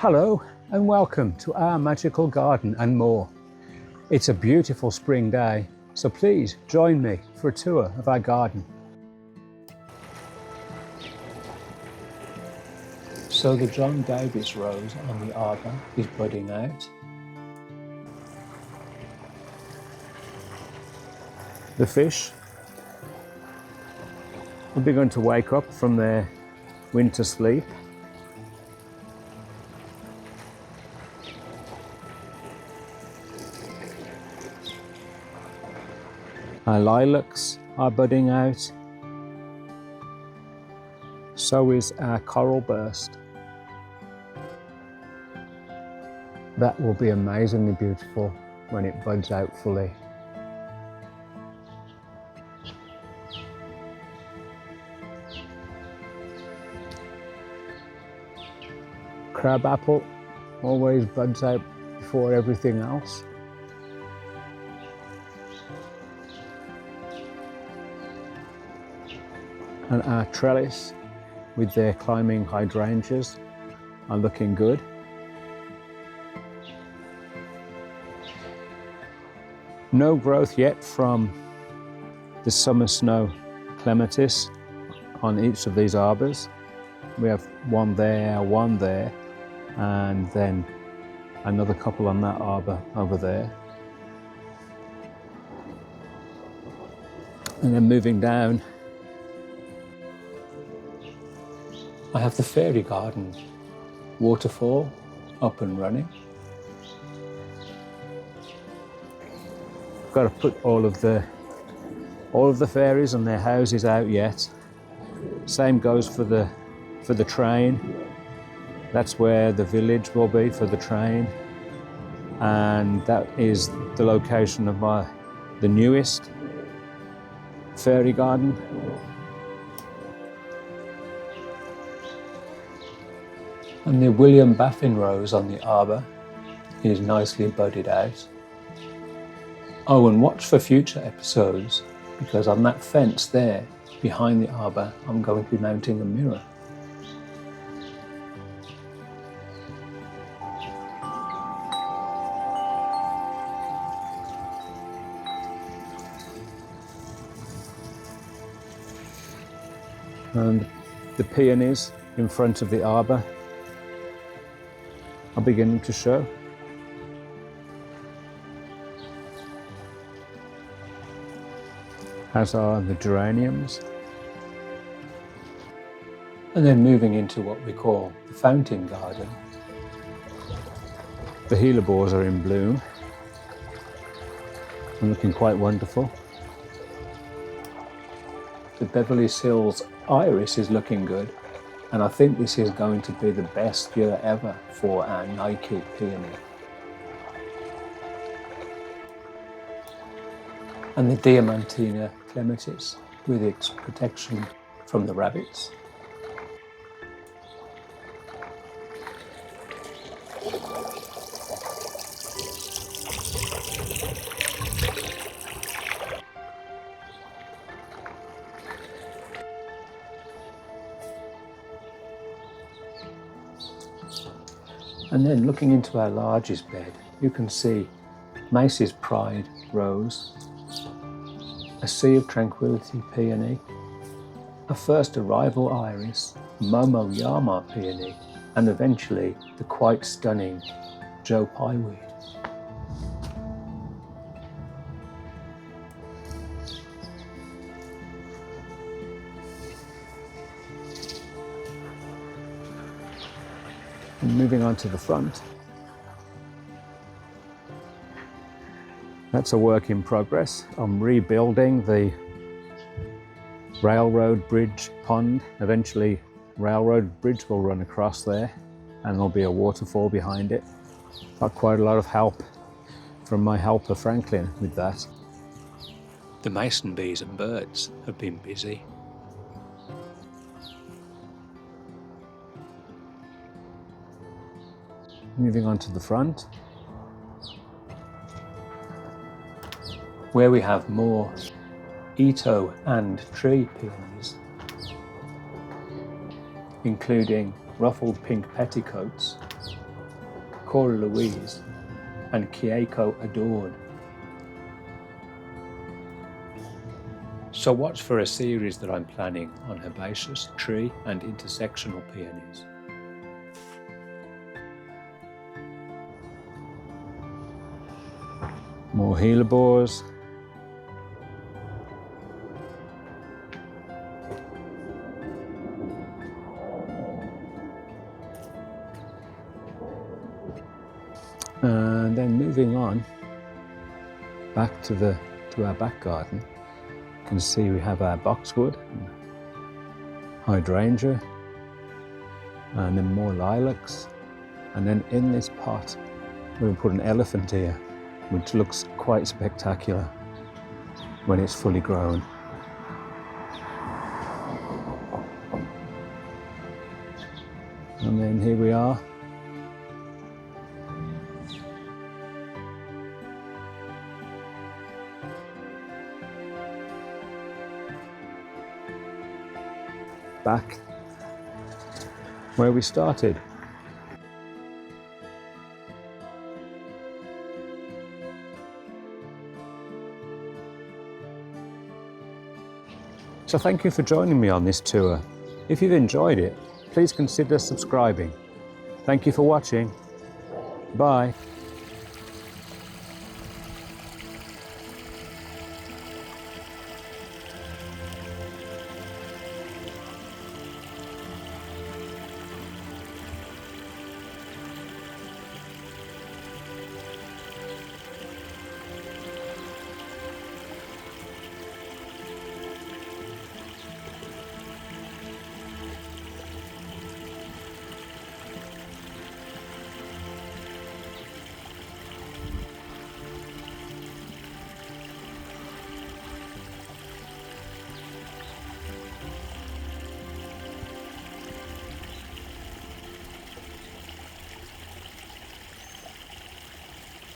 Hello and welcome to our magical garden and more. It's a beautiful spring day, so please join me for a tour of our garden. So the John Davies rose on the arbor is budding out. The fish are begun to wake up from their winter sleep. Our lilacs are budding out. So is our coral burst. That will be amazingly beautiful when it buds out fully. Crabapple always buds out before everything else. And our trellis with their climbing hydrangeas are looking good. No growth yet from the summer snow clematis on each of these arbors. We have one there, and then another couple on that arbor over there. And then moving down, I have the fairy garden waterfall up and running. Got to put all of the fairies and their houses out yet. Same goes for the train. That's where the village will be for the train, and that is the location of the newest fairy garden. And the William Baffin rose on the arbor is nicely budded out. Oh, and watch for future episodes, because on that fence there, behind the arbor, I'm going to be mounting a mirror. And the peonies in front of the arbor are beginning to show. As are the geraniums. And then moving into what we call the fountain garden. The hellebores are in bloom and looking quite wonderful. The Beverly Hills iris is looking good. And I think this is going to be the best year ever for our Nike peony. And the Diamantina clematis with its protection from the rabbits. And then looking into our largest bed, you can see Macy's Pride rose, a Sea of Tranquility peony, a first arrival iris, Momoyama peony, and eventually the quite stunning Joe Pyeweed. And moving on to the front, that's a work in progress. I'm rebuilding the railroad bridge pond. Eventually, railroad bridge will run across there and there'll be a waterfall behind it. Got quite a lot of help from my helper Franklin with that. The mason bees and birds have been busy. Moving on to the front, where we have more Itoh and tree peonies, including ruffled pink petticoats Cora Louise, and Itoh Adorn. So watch for a series that I'm planning on herbaceous, tree and intersectional peonies. More hellebores. And then moving on back to our back garden, you can see we have our boxwood, hydrangea, and then more lilacs. And then in this pot, we put an elephant ear, which looks quite spectacular when it's fully grown. And then here we are. Back where we started. So thank you for joining me on this tour. If you've enjoyed it, please consider subscribing. Thank you for watching. Bye.